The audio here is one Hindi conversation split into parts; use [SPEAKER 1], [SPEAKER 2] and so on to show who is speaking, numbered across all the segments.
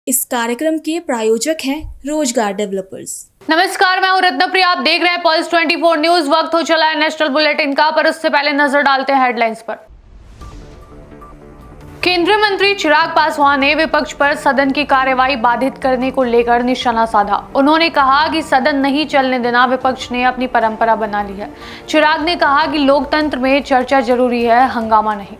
[SPEAKER 1] इस कार्यक्रम के प्रायोजक हैं रोजगार डेवलपर्स।
[SPEAKER 2] नमस्कार, मैं हूं रत्नप्रिया। आप देख रहे हैं पल्स 24 न्यूज। वक्त हो चला है नेशनल बुलेटिन का, पर उससे पहले नजर डालते हैं हेडलाइंस पर। केंद्रीय मंत्री चिराग पासवान ने विपक्ष पर सदन की कार्यवाही बाधित करने को लेकर निशाना साधा। उन्होंने कहा कि सदन नहीं चलने देना विपक्ष ने अपनी परंपरा बना ली है। चिराग ने कहा कि लोकतंत्र में चर्चा जरूरी है, हंगामा नहीं।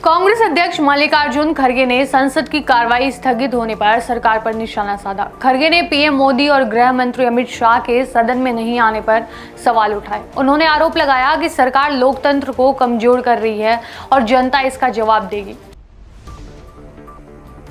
[SPEAKER 2] कांग्रेस अध्यक्ष मल्लिकार्जुन खड़गे ने संसद की कार्रवाई स्थगित होने पर सरकार पर निशाना साधा। खड़गे ने पीएम मोदी और गृह मंत्री अमित शाह के सदन में नहीं आने पर सवाल उठाए। उन्होंने आरोप लगाया कि सरकार लोकतंत्र को कमजोर कर रही है और जनता इसका जवाब देगी।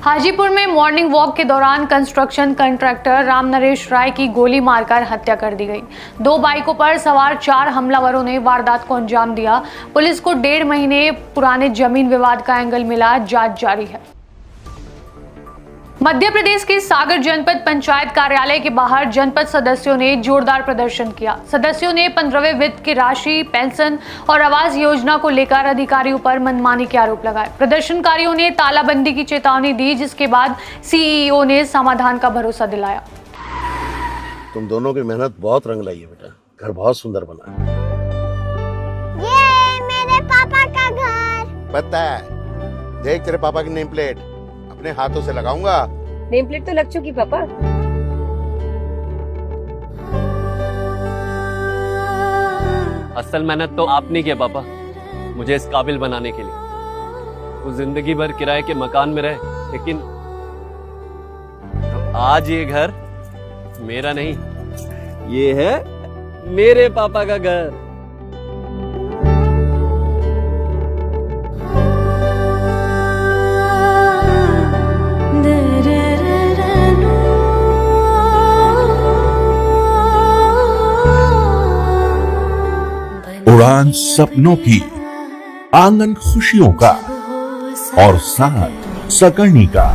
[SPEAKER 2] हाजीपुर में मॉर्निंग वॉक के दौरान कंस्ट्रक्शन कॉन्ट्रैक्टर राम नरेश राय की गोली मारकर हत्या कर दी गई। 2 बाइकों पर सवार 4 हमलावरों ने वारदात को अंजाम दिया। पुलिस को 1.5 महीने पुराने जमीन विवाद का एंगल मिला, जांच जारी है। मध्य प्रदेश के सागर जनपद पंचायत कार्यालय के बाहर जनपद सदस्यों ने जोरदार प्रदर्शन किया। सदस्यों ने 15वें वित्त की राशि, पेंशन और आवास योजना को लेकर अधिकारियों पर मनमानी के आरोप लगाए। प्रदर्शनकारियों ने तालाबंदी की चेतावनी दी, जिसके बाद सीईओ ने समाधान का भरोसा दिलाया।
[SPEAKER 3] तुम दोनों की मेहनत बहुत रंग लाई है बेटा, घर बहुत सुंदर बना है।
[SPEAKER 4] ये मेरे पापा का घर।
[SPEAKER 3] पता है, देख तेरे पापा की नेम प्लेट अपने हाथों से लगाऊंगा।
[SPEAKER 5] नेम प्लेट तो लग चुकी पापा।
[SPEAKER 6] असल मेहनत तो आपने किया पापा, मुझे इस काबिल बनाने के लिए। वो जिंदगी भर किराए के मकान में रहे, लेकिन तो आज ये घर मेरा नहीं, ये है मेरे पापा का घर।
[SPEAKER 7] उड़ान सपनों की, आंगन खुशियों का और साथ सकर्णी का।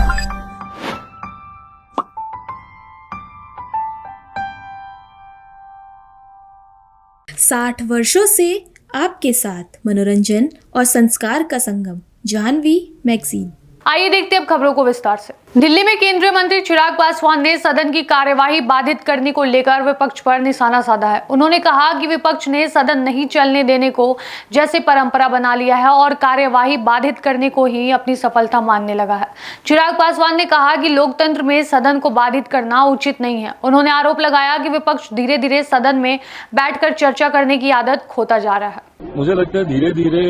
[SPEAKER 1] साठ वर्षों से आपके साथ मनोरंजन और संस्कार का संगम, जाह्नवी मैगजीन।
[SPEAKER 2] आइए देखते हैं अब खबरों को विस्तार से। दिल्ली में केंद्रीय मंत्री चिराग पासवान ने सदन की कार्यवाही बाधित करने को लेकर विपक्ष पर निशाना साधा है। उन्होंने कहा कि विपक्ष ने सदन नहीं चलने देने को जैसे परंपरा बना लिया है और कार्यवाही बाधित करने को ही अपनी सफलता मानने लगा है। चिराग पासवान ने कहा कि लोकतंत्र में सदन को बाधित करना उचित नहीं है। उन्होंने आरोप लगाया कि विपक्ष धीरे धीरे सदन में बैठकर चर्चा करने की आदत खोता जा रहा है।
[SPEAKER 8] मुझे लगता है धीरे धीरे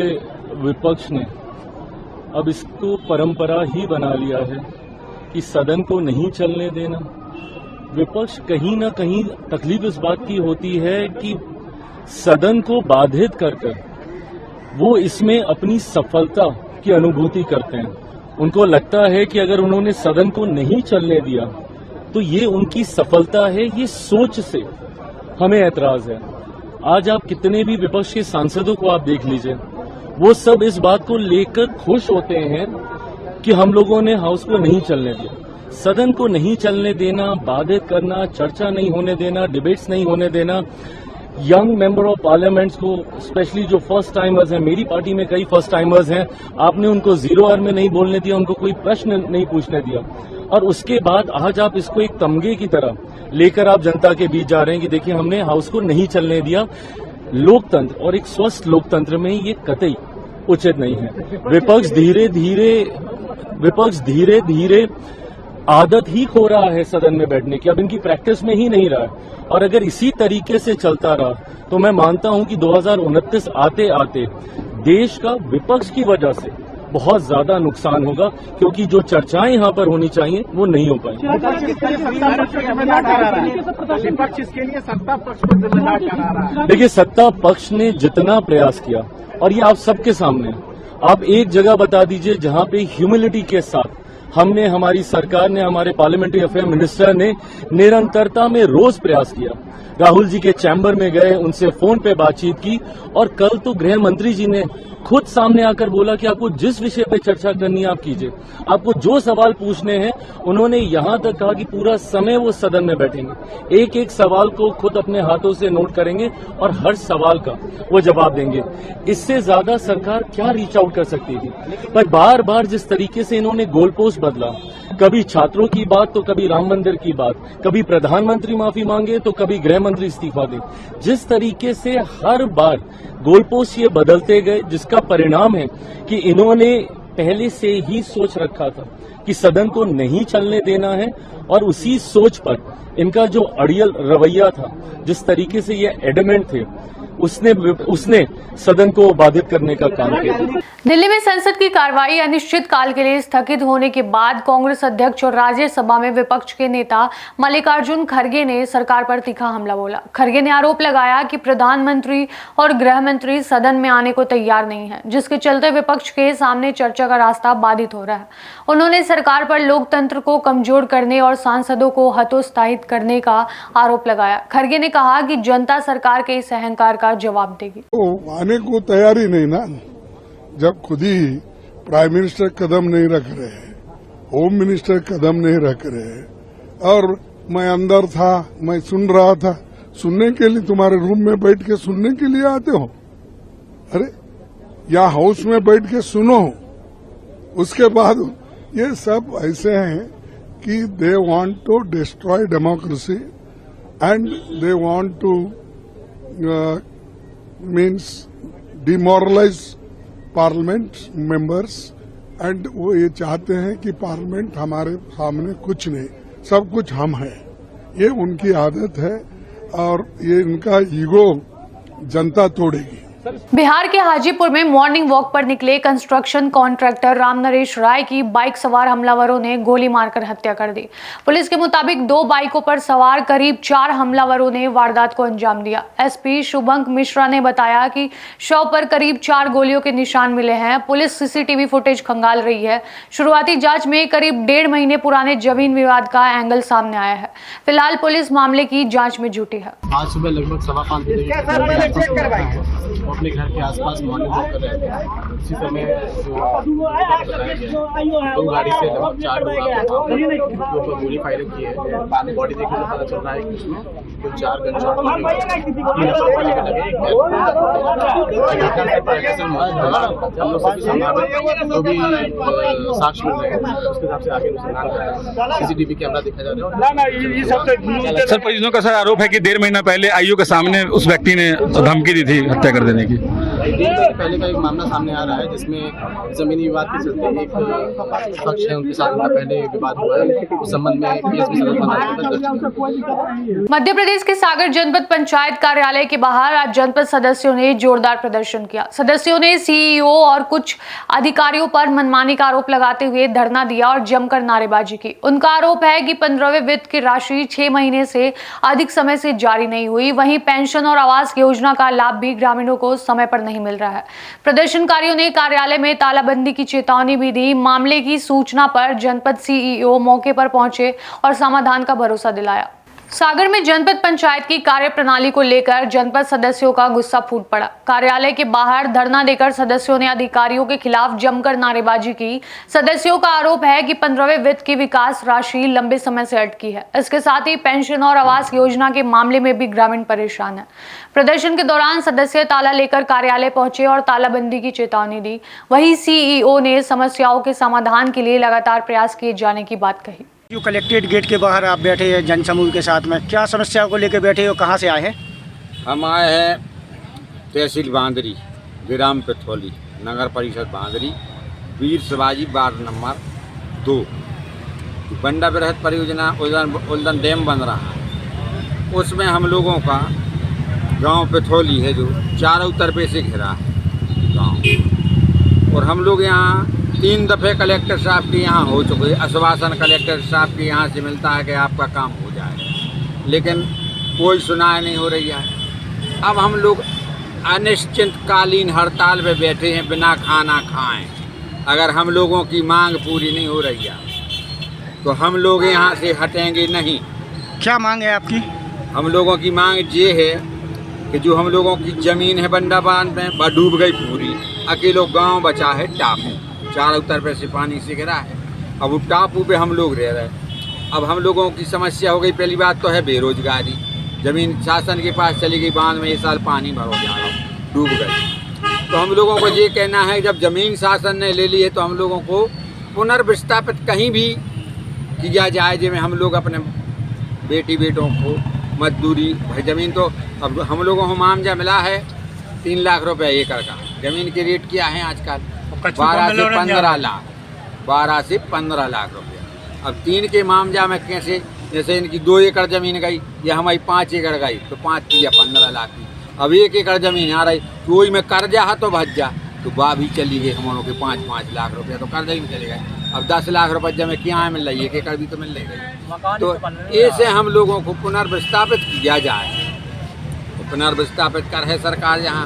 [SPEAKER 8] विपक्ष ने अब इसको परंपरा ही बना लिया है कि सदन को नहीं चलने देना। विपक्ष कहीं ना कहीं तकलीफ इस बात की होती है कि सदन को बाधित कर वो इसमें अपनी सफलता की अनुभूति करते हैं। उनको लगता है कि अगर उन्होंने सदन को नहीं चलने दिया तो ये उनकी सफलता है। ये सोच से हमें ऐतराज है। आज आप कितने भी विपक्ष के सांसदों को आप देख लीजिए, वो सब इस बात को लेकर खुश होते हैं कि हम लोगों ने हाउस को नहीं चलने दिया। सदन को नहीं चलने देना, बाधित करना, चर्चा नहीं होने देना, डिबेट्स नहीं होने देना, यंग मेंबर ऑफ पार्लियामेंट्स को, स्पेशली जो फर्स्ट टाइमर्स हैं, मेरी पार्टी में कई फर्स्ट टाइमर्स हैं, आपने उनको 0 आवर में नहीं बोलने दिया, उनको कोई प्रश्न नहीं पूछने दिया। और उसके बाद आज आप इसको एक तमगे की तरह लेकर आप जनता के बीच जा रहे हैं कि देखिए हमने हाउस को नहीं चलने दिया। लोकतंत्र और एक स्वस्थ लोकतंत्र में ये कतई उचित नहीं है। विपक्ष धीरे धीरे आदत ही खो रहा है सदन में बैठने की, अब इनकी प्रैक्टिस में ही नहीं रहा है। और अगर इसी तरीके से चलता रहा तो मैं मानता हूं कि 2029 आते आते देश का विपक्ष की वजह से बहुत ज्यादा नुकसान होगा, क्योंकि जो चर्चाएं यहाँ पर होनी चाहिए वो नहीं हो पाएंगी। देखिए, सत्ता पक्ष ने जितना प्रयास किया, और ये आप सबके सामने, आप एक जगह बता दीजिए जहां पे ह्यूमिलिटी के साथ हमने, हमारी सरकार ने, हमारे पार्लियामेंट्री अफेयर मिनिस्टर ने निरंतरता में रोज प्रयास किया। राहुल जी के चैम्बर में गए, उनसे फोन पे बातचीत की, और कल तो गृह मंत्री जी ने खुद सामने आकर बोला कि आपको जिस विषय पे चर्चा करनी है आप कीजिए, आपको जो सवाल पूछने हैं। उन्होंने यहां तक कहा कि पूरा समय वो सदन में बैठेंगे, एक एक सवाल को खुद अपने हाथों से नोट करेंगे और हर सवाल का वो जवाब देंगे। इससे ज्यादा सरकार क्या रीच आउट कर सकती थी? पर बार बार जिस तरीके से इन्होंने गोल पोस्ट बदला। कभी छात्रों की बात तो कभी राम मंदिर की बात, कभी प्रधानमंत्री माफी मांगे तो कभी गृह मंत्री इस्तीफा दे। जिस तरीके से हर बार गोलपोस्ट ये बदलते गए, जिसका परिणाम है कि इन्होंने पहले से ही सोच रखा था कि सदन को नहीं चलने देना है, और उसी सोच पर इनका जो अड़ियल रवैया था, जिस तरीके से ये एडमेंट थे, उसने सदन को बाधित करने का काम किया।
[SPEAKER 2] दिल्ली में संसद की कार्रवाई अनिश्चित काल के लिए स्थगित होने के बाद कांग्रेस अध्यक्ष और राज्यसभा में विपक्ष के नेता मल्लिकार्जुन खड़गे ने सरकार पर तीखा हमला बोला। खड़गे ने आरोप लगाया कि प्रधानमंत्री और गृह मंत्री सदन में आने को तैयार नहीं है, जिसके चलते विपक्ष के सामने चर्चा का रास्ता बाधित हो रहा है। उन्होंने सरकार पर लोकतंत्र को कमजोर करने और सांसदों को हतोत्साहित करने का आरोप लगाया। खड़गे ने कहा कि जनता सरकार के इस अहंकार का जवाब देगी।
[SPEAKER 9] आने को तैयारी नहीं ना, जब खुद ही प्राइम मिनिस्टर कदम नहीं रख रहे हैं, होम मिनिस्टर कदम नहीं रख रहे हैं, और मैं अंदर था, मैं सुन रहा था। सुनने के लिए तुम्हारे रूम में बैठ के सुनने के लिए आते हो? अरे या हाउस में बैठ के सुनो। उसके बाद ये सब ऐसे हैं कि they want to destroy democracy and they want to means demoralise parliament members, and वो ये चाहते हैं कि पार्लियामेंट हमारे सामने कुछ नहीं, सब कुछ हम हैं। ये उनकी आदत है और ये इनका ईगो जनता तोड़ेगी।
[SPEAKER 2] बिहार के हाजीपुर में मॉर्निंग वॉक पर निकले कंस्ट्रक्शन कॉन्ट्रैक्टर राम नरेश राय की बाइक सवार हमलावरों ने गोली मारकर हत्या कर दी। पुलिस के मुताबिक 2 बाइकों पर सवार करीब 4 हमलावरों ने वारदात को अंजाम दिया। एसपी शुभंक मिश्रा ने बताया कि शव पर करीब 4 गोलियों के निशान मिले हैं। पुलिस सीसीटीवी फुटेज खंगाल रही है। शुरुआती जांच में करीब 1.5 महीने पुराने जमीन विवाद का एंगल सामने आया है। फिलहाल पुलिस मामले की जाँच में जुटी है।
[SPEAKER 10] आज सुबह लगभग 5:15 बजे अपने घर के आसपास मॉर्निंग वॉक कर रहे थे। उसी समय दो गाड़ी से लगभग 4 लोग गोली फायरिंग की है। बॉडी देखने में पता चल रहा है कि उसमें कुल 4 गन शॉट जो भी साक्ष्य मिल रहे हैं उसके हिसाब से आगे अनुसंधान कर रहे हैं। सीसीटीवी कैमरा देखा जा रहा है।
[SPEAKER 11] सर, परिजनों का सर आरोप है कि 1.5 महीना पहले आईओ के सामने उस व्यक्ति ने धमकी दी थी हत्या कर देने की।
[SPEAKER 10] पहले का एक मामला सामने आ रहा है जिसमें जमीनी विवाद के चलते एक पक्ष है, उनके साथ उनका पहले विवाद हुआ है। उस संबंध में केस भी
[SPEAKER 2] मध्य प्रदेश के सागर जनपद पंचायत कार्यालय के बाहर आज जनपद सदस्यों ने जोरदार प्रदर्शन किया। सदस्यों ने सीईओ और कुछ अधिकारियों पर मनमानी का आरोप लगाते हुए धरना दिया और जमकर नारेबाजी की। उनका आरोप है कि 15वें वित्त की राशि 6 महीने से अधिक समय से जारी नहीं हुई। वहीं पेंशन और आवास योजना का लाभ भी ग्रामीणों को समय पर नहीं मिल रहा है। प्रदर्शनकारियों ने कार्यालय में तालाबंदी की चेतावनी भी दी। मामले की सूचना पर जनपद सीईओ मौके पर पहुंचे और समाधान का भरोसा दिलाया। सागर में जनपद पंचायत की कार्यप्रणाली को लेकर जनपद सदस्यों का गुस्सा फूट पड़ा। कार्यालय के बाहर धरना देकर सदस्यों ने अधिकारियों के खिलाफ जमकर नारेबाजी की। सदस्यों का आरोप है कि 15वें वित्त की विकास राशि लंबे समय से अटकी है। इसके साथ ही पेंशन और आवास योजना के मामले में भी ग्रामीण परेशान है। प्रदर्शन के दौरान सदस्य ताला लेकर कार्यालय पहुंचे और तालाबंदी की चेतावनी दी। वहीं सीईओ ने समस्याओं के समाधान के लिए लगातार प्रयास किए जाने की बात कही।
[SPEAKER 12] जो कलेक्ट्रेट गेट के बाहर आप बैठे हैं जनसमूह के साथ में, क्या समस्या को लेकर बैठे हो? कहाँ से आए हैं?
[SPEAKER 13] हम आए हैं तहसील बांदरी, ग्राम पिथौली, नगर परिषद बांदरी, वीर शिवाजी वार्ड नंबर 2। बंडा बृहद परियोजना उल्दन डैम बन रहा है, उसमें हम लोगों का गांव पिथौली है जो चारों तरफ से घिरा है गांव। और हम लोग यहाँ 3 दफ़े कलेक्टर साहब के यहाँ हो चुके, आश्वासन कलेक्टर साहब के यहाँ से मिलता है कि आपका काम हो जाएगा, लेकिन कोई सुनाई नहीं हो रही है। अब हम लोग अनिश्चितकालीन हड़ताल पे बैठे हैं बिना खाना खाएं। अगर हम लोगों की मांग पूरी नहीं हो रही है तो हम लोग यहाँ से हटेंगे नहीं।
[SPEAKER 12] क्या मांग है आपकी? हम
[SPEAKER 13] लोगों की मांग ये है कि जो हम लोगों की ज़मीन है बंडा बांध में वह डूब गई पूरी। अकेलो गाँव बचा है टापू, चारों तरफ से पानी से घिरा है। अब वो टापू पे हम लोग रह रहे हैं। अब हम लोगों की समस्या हो गई, पहली बात तो है बेरोजगारी। ज़मीन शासन के पास चली गई, बांध में इस साल पानी भरो जा रहा, डूब गई। तो हम लोगों को ये कहना है जब ज़मीन शासन ने ले ली है तो हम लोगों को पुनर्विस्थापित कहीं भी किया जाए, जिसमें हम लोग अपने बेटी बेटों को मजदूरी, भाई ज़मीन तो अब हम लोगों को मुआवजा मिला है 3 लाख रुपए एकड़ का। ज़मीन के रेट क्या है आजकल? 12 से 15 लाख, 12 से 15 लाख रुपया। अब 3 के मुआवजा में कैसे, जैसे इनकी 2 एकड़ ज़मीन गई या हमारी 5 एकड़ गई तो 5 की या 15 लाख की। अब 1 एकड़ ज़मीन आ रही तो वही में कर्जा है तो भज जा, तो वाह भी चली गई हम लोगों के 5-5 लाख रुपया, तो कर्जा ही चले गए। अब 10 लाख रुपये जब क्या मिल रही है, 1 एकड़ भी तो मिल रही है। तो ऐसे हम लोगों को पुनर्विस्थापित किया जाए, तो पुनर्विस्थापित कर है सरकार यहाँ,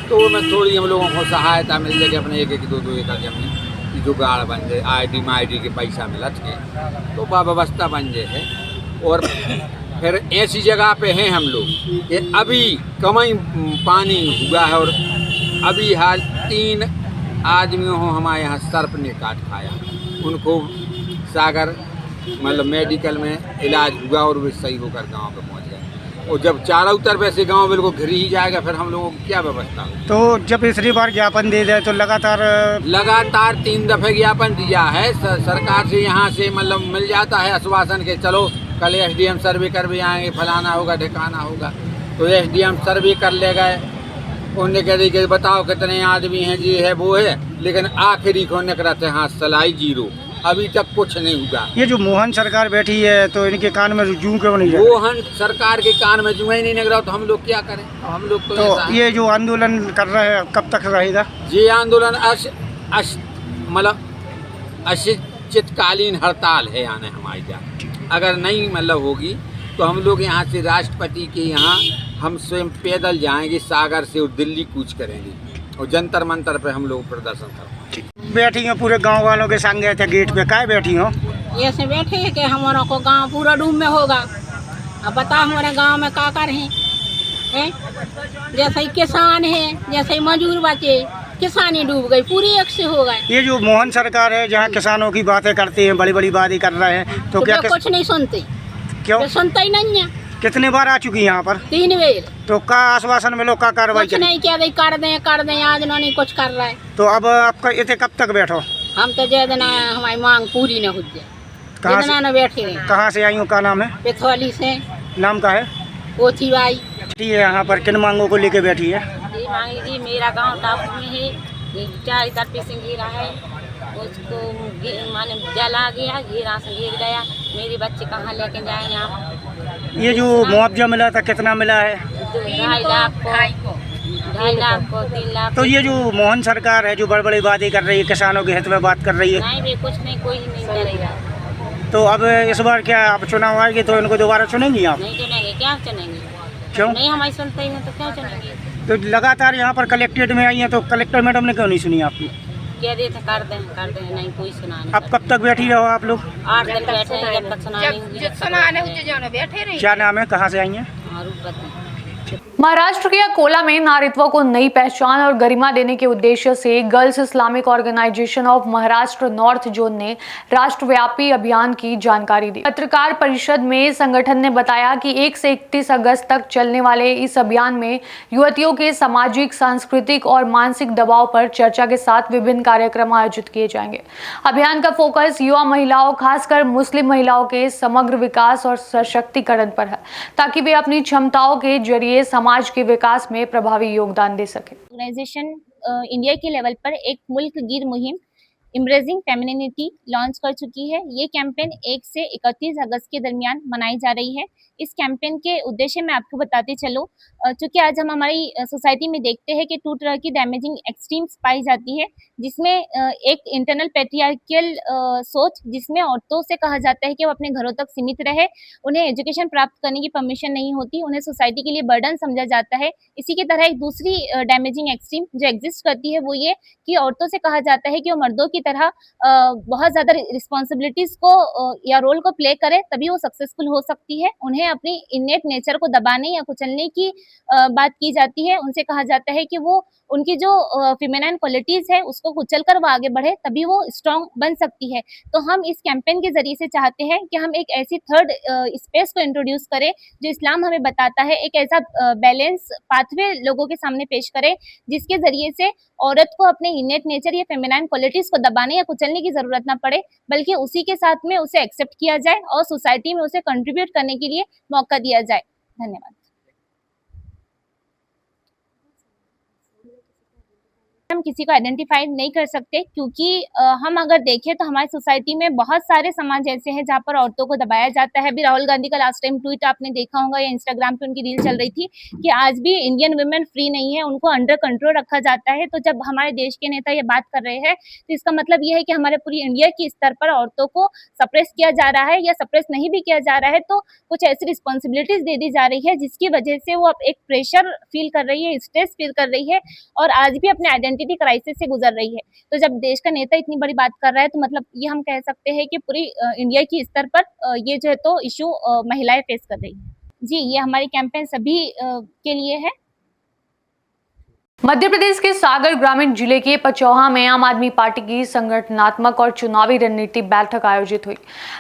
[SPEAKER 13] तो में थोड़ी हम लोगों को सहायता मिल जाएगी, अपने 1-1, 2-2 एकड़ जमीन की जुगाड़ बन जाए, ID के पैसा मिलत है तो वह व्यवस्था बन जाए। और फिर ऐसी जगह पे हैं हम लोग कि अभी कमई पानी हुआ है और अभी हाल 3 आदमियों को हमारे यहाँ सर्प ने काट खाया, उनको सागर मतलब मेडिकल में इलाज हुआ और वे सही होकर गांव पे पहुंच गए। और जब चारों तरफ ऐसे गांव बिल्कुल घिर ही जाएगा, फिर हम लोगों की क्या व्यवस्था हो?
[SPEAKER 12] तो जब तीसरी बार ज्ञापन दे जाए तो लगातार
[SPEAKER 13] 3 दफे ज्ञापन दिया है सरकार से, यहाँ से मतलब मिल जाता है आश्वासन के चलो कल SDM सर्वे कर भी आएंगे, फलाना होगा ठिकाना होगा, तो SDM सर्वे कर ले गए। उन्हें कह दी कि बताओ कितने आदमी हैं, जी है वो है, लेकिन आखिरी को निकलते हाँ सलाई 0, अभी तक कुछ नहीं हुआ।
[SPEAKER 12] ये जो मोहन सरकार बैठी है तो इनके कान में जूं क्यों नहीं है?
[SPEAKER 13] मोहन सरकार के कान में जूं ही नहीं निकला तो हम लोग क्या करें? हम लोग तो
[SPEAKER 12] ये जो आंदोलन कर रहे हैं कब तक रहेगा?
[SPEAKER 13] ये आंदोलन मतलब अनिश्चितकालीन हड़ताल है, यानी हमारी जान अगर नहीं मतलब होगी तो हम लोग यहाँ से राष्ट्रपति के यहाँ हम स्वयं पैदल जाएंगे, सागर से और दिल्ली कूच करेंगे और जंतर मंतर पे हम लोग प्रदर्शन करेंगे।
[SPEAKER 12] बैठी हो पूरे गांव वालों के संग गए थे गेट पे, काय बैठी हो?
[SPEAKER 14] ऐसे बैठे हैं कि हमारा को गांव पूरा डूब में होगा। अब बताओ हमारे गांव में का कर हैं? जैसे ही किसान है, जैसे ही मजदूर बचे, किसानी डूब गई, पूरी एक से हो गए।
[SPEAKER 12] ये जो मोहन सरकार है जहाँ किसानों की बातें करती है, बड़ी बड़ी बातें कर रहे हैं, तो क्या
[SPEAKER 14] कुछ नहीं सुनते?
[SPEAKER 12] क्यों
[SPEAKER 14] सुनता ही नहीं है?
[SPEAKER 12] कितने बार आ चुकी यहाँ पर?
[SPEAKER 14] 3 बार।
[SPEAKER 12] तो का आश्वासन मिलो, का कार्रवाई
[SPEAKER 14] कुछ नहीं किया, कर दें, आज नहीं कुछ कर रहा है।
[SPEAKER 12] तो अब आपका इतने कब तक बैठो?
[SPEAKER 14] हम तो जय देना हमारी मांग पूरी न हो जाए, न बैठे रहे।
[SPEAKER 12] कहाँ से आई हो, का नाम है?
[SPEAKER 14] पेथौली से।
[SPEAKER 12] नाम का है?
[SPEAKER 14] पोथी बाई।
[SPEAKER 12] यहाँ पर किन मांगों को लेके बैठी है?
[SPEAKER 14] जी मांगी जी, मेरा गाँव टापू में है, 4 इधर पे से घेरा है, उसको माने जला गया, घेरा से घेर गया, मेरे बच्चे कहाँ लेके जाएंगे आप?
[SPEAKER 12] ये जो मुआवजा मिला था कितना मिला है?
[SPEAKER 14] 2.5 लाख को, 2.5 लाख को, 3 लाख।
[SPEAKER 12] तो ये जो मोहन सरकार है जो बड़ी बड़ी बातें कर रही है, किसानों के हित में बात कर रही है?
[SPEAKER 14] नहीं भी कुछ नहीं, कोई नहीं करेगा।
[SPEAKER 12] तो अब इस बार क्या आप चुनाव आएगी तो इनको दोबारा चुनेंगी आप?
[SPEAKER 14] नहीं चुनेंगे, क्या चुनेंगे?
[SPEAKER 12] क्यों
[SPEAKER 14] नहीं हमारी सुनते ही तो क्या चुनेंगे?
[SPEAKER 12] तो लगातार यहाँ पर कलेक्ट्रेट में आई हैं, तो कलेक्टर मैडम ने क्यों नहीं सुनी आपकी?
[SPEAKER 14] क्या देते कर दें, नहीं कोई सुना नहीं।
[SPEAKER 12] अब कब तक बैठी रहो आप लोग?
[SPEAKER 14] 8 दिन बैठे हैं, जब तक सुना नहीं।
[SPEAKER 12] क्या नाम है, कहाँ से आई हैं?
[SPEAKER 2] महाराष्ट्र के अकोला में नारीत्व को नई पहचान और गरिमा देने के उद्देश्य से girls Islamic organisation of Maharashtra north zone ने राष्ट्रव्यापी अभियान की जानकारी दी। पत्रकार परिषद में संगठन ने बताया कि 1 से 31 अगस्त तक चलने वाले इस अभियान में युवतियों के सामाजिक, सांस्कृतिक और मानसिक दबाव पर चर्चा के साथ विभिन्न कार्यक्रम आयोजित किए जाएंगे। अभियान का फोकस युवा महिलाओं, खासकर मुस्लिम महिलाओं के समग्र विकास और सशक्तिकरण पर है, ताकि वे अपनी क्षमताओं के जरिए समाज के विकास में प्रभावी योगदान दे सके।
[SPEAKER 15] ऑर्गेनाइजेशन इंडिया के लेवल पर एक मुल्क गिर मुहिम एम्ब्रेसिंग फेमिनिटी लॉन्च कर चुकी है। ये कैंपेन 1 से 31 अगस्त के दरमियान मनाई जा रही है। इस कैंपेन के उद्देश्य मैं आपको बताते चलूं, क्योंकि आज हम हमारी सोसाइटी में देखते हैं कि 2 तरह की डैमेजिंग एक्सट्रीम्स पाई जाती है, जिसमें एक इंटरनल पैट्रियार्कियल सोच, जिसमें औरतों से कहा जाता है कि वो अपने घरों तक सीमित रहे, उन्हें एजुकेशन प्राप्त करने की परमिशन नहीं होती, उन्हें सोसाइटी के लिए बर्डन समझा जाता है। इसी की तरह एक दूसरी डैमेजिंग एक्सट्रीम जो एग्जिस्ट करती है वो ये कि औरतों से कहा जाता है कि वो मर्दों की तरह बहुत ज़्यादा रिस्पॉन्सिबिलिटीज़ को या रोल को प्ले करे, तभी वो सक्सेसफुल हो सकती है। उन्हें अपनी इनेट नेचर को दबाने या कुचलने की बात की जाती है। उनसे कहा जाता है कि वो उनकी जो फेमिनाइन क्वालिटीज़ है उसको कुचल कर वो आगे बढ़े, तभी वो स्ट्रॉन्ग बन सकती है। तो हम इस कैंपेन के ज़रिए से चाहते हैं कि हम एक ऐसी थर्ड स्पेस को इंट्रोड्यूस करें जो इस्लाम हमें बताता है, एक ऐसा बैलेंस पाथवे लोगों के सामने पेश करें जिसके ज़रिए से औरत को अपने इनेट नेचर या फेमिनाइन क्वालिटीज़ को दबाने या कुचलने की जरूरत ना पड़े, बल्कि उसी के साथ में उसे एक्सेप्ट किया जाए और सोसाइटी में उसे कंट्रीब्यूट करने के लिए मौका दिया जाए। धन्यवाद। हम किसी को आइडेंटिफाई नहीं कर सकते, क्योंकि हम अगर देखें तो हमारी सोसाइटी में बहुत सारे समाज ऐसे हैं जहाँ पर औरतों को दबाया जाता है। अभी राहुल गांधी का लास्ट टाइम ट्वीट आपने देखा होगा या इंस्टाग्राम पे उनकी रील चल रही थी कि आज भी इंडियन वुमेन फ्री नहीं है, उनको अंडर कंट्रोल रखा जाता है। तो जब हमारे देश के नेता ये बात कर रहे हैं तो इसका मतलब ये है कि हमारे पूरी इंडिया के स्तर पर औरतों को सप्रेस किया जा रहा है, या सप्रेस नहीं भी किया जा रहा है तो कुछ ऐसी रिस्पॉन्सिबिलिटीज दे दी जा रही है जिसकी वजह से वो अब एक प्रेशर फील कर रही है, स्ट्रेस फील कर रही है और आज भी अपने आइडेंटिटी क्राइसिस से गुजर रही है। तो जब देश का नेता इतनी बड़ी बात कर रहा है तो मतलब ये हम कह सकते हैं कि पूरी इंडिया की स्तर पर ये जो है तो इशू महिलाएं फेस कर रही है। जी, ये हमारी कैंपेन सभी के लिए है।
[SPEAKER 2] मध्य प्रदेश के सागर ग्रामीण जिले के पचौहा में आम आदमी पार्टी की संगठनात्मक और चुनावी रणनीति बैठक आयोजित हुई।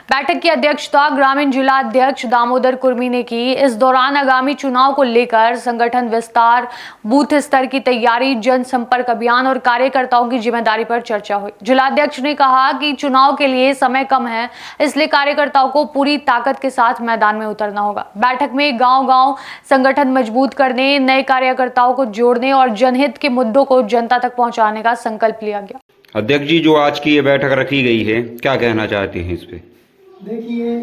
[SPEAKER 2] बैठक की अध्यक्षता ग्रामीण जिला अध्यक्ष दामोदर कुर्मी ने की। इस दौरान आगामी चुनाव को लेकर संगठन विस्तार, बूथ स्तर की तैयारी, जनसंपर्क अभियान और कार्यकर्ताओं की जिम्मेदारी पर चर्चा हुई। जिलाध्यक्ष ने कहा कि चुनाव के लिए समय कम है, इसलिए कार्यकर्ताओं को पूरी ताकत के साथ मैदान में उतरना होगा। बैठक में गांव-गांव संगठन मजबूत करने, नए कार्यकर्ताओं को जोड़ने और जनहित के मुद्दों को जनता तक पहुंचाने का संकल्प लिया गया।
[SPEAKER 16] अध्यक्ष जी, जो आज की ये बैठक रखी गई है, क्या कहना चाहते हैं इस पे?
[SPEAKER 17] देखिए,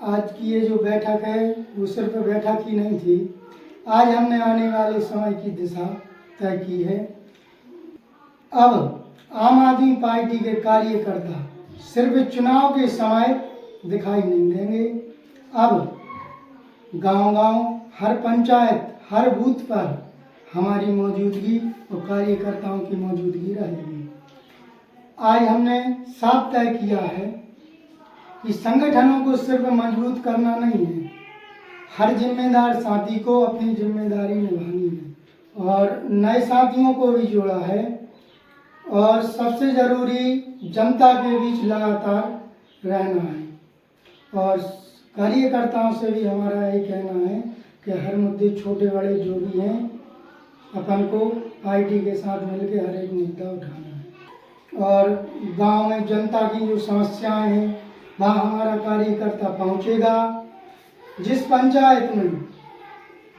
[SPEAKER 17] आज की ये जो बैठक है वो सिर्फ बैठक ही नहीं थी। आज हमने आने वाले समय की दिशा तय की है। अब आम आदमी पार्टी के कार्यकर्ता सिर्फ चुनाव के समय दिखाई नहीं देंगे। अब गांव-गांव, हर पंचायत, हर बूथ पर हमारी मौजूदगी और कार्यकर्ताओं की मौजूदगी रहेगी। आज हमने साफ तय किया है कि संगठनों को सिर्फ मजबूत करना नहीं है, हर जिम्मेदार साथी को अपनी जिम्मेदारी निभानी है और नए साथियों को भी जोड़ा है। और सबसे ज़रूरी, जनता के बीच लगातार रहना है। और कार्यकर्ताओं से भी हमारा यही कहना है कि हर मुद्दे छोटे बड़े जो भी हैं, अपन को पार्टी के साथ मिलकर हर एक मुद्दा उठाना है। और गांव में जनता की जो समस्याएं हैं वहाँ हमारा कार्यकर्ता पहुंचेगा। जिस पंचायत में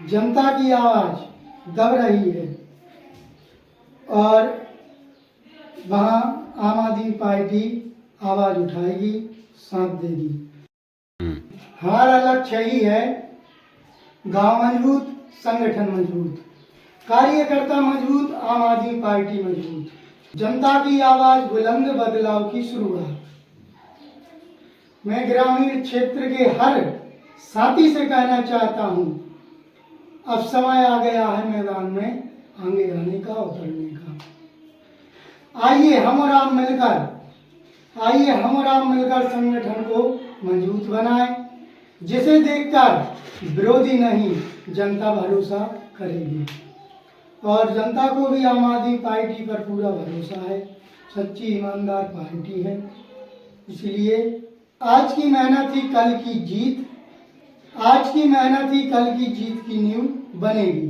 [SPEAKER 17] जनता की आवाज़ दब रही है और वहाँ आम आदमी पार्टी आवाज़ उठाएगी, साथ देगी। हमारा लक्ष्य यही है, गांव मजबूत, संगठन मजबूत, कार्यकर्ता मजबूत, आम आदमी पार्टी मजबूत, जनता की आवाज बुलंद, बदलाव की शुरुआत। मैं ग्रामीण क्षेत्र के हर साथी से कहना चाहता हूं, अब समय आ गया है मैदान में आगे आने का, उतरने का। आइए हम और आप मिलकर संगठन को मजबूत बनाएं, जिसे देखकर विरोधी नहीं, जनता भरोसा करेगी। और जनता को भी आम आदमी पार्टी पर पूरा भरोसा है, सच्ची ईमानदार पार्टी है। इसलिए आज की मेहनत ही कल की जीत, आज की मेहनत ही कल की जीत की नींव बनेगी।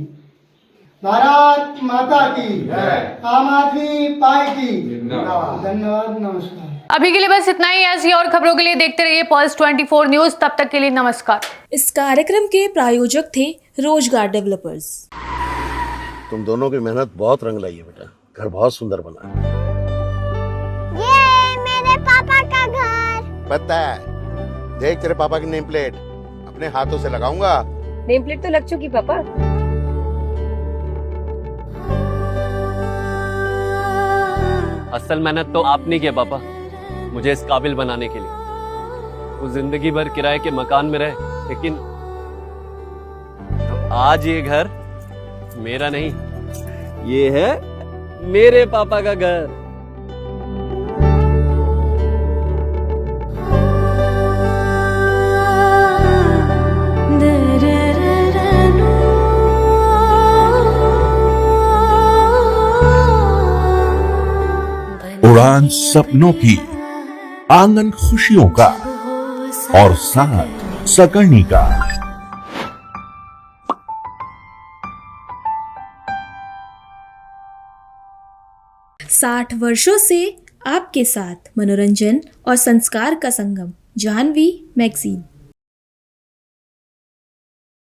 [SPEAKER 17] भारत माता की, आम आदमी पार्टी। धन्यवाद, नमस्कार।
[SPEAKER 2] अभी के लिए बस इतना ही। ऐसी और खबरों के लिए देखते रहिए पल्स 24 न्यूज। तब तक के लिए नमस्कार।
[SPEAKER 1] इस कार्यक्रम के प्रायोजक थे रोजगार डेवलपर्स।
[SPEAKER 3] तुम दोनों की मेहनत बहुत रंग लाई है बेटा, घर बहुत सुंदर बना है।
[SPEAKER 4] ये मेरे पापा का घर।
[SPEAKER 3] पता है, देख तेरे पापा की नेम प्लेट अपने हाथों से लगाऊंगा।
[SPEAKER 5] नेम प्लेट तो लग चुकी पापा।
[SPEAKER 6] असल मेहनत तो आपने की है पापा, मुझे इस काबिल बनाने के लिए। वो जिंदगी भर किराए के मकान में रहे, लेकिन आज ये घर मेरा नहीं, ये है मेरे पापा का घर।
[SPEAKER 7] उड़ान सपनों की, आंगन खुशियों का और साथ सकर्णी का।
[SPEAKER 1] 60 वर्षों से आपके साथ मनोरंजन और संस्कार का संगम, जाह्नवी मैगजीन।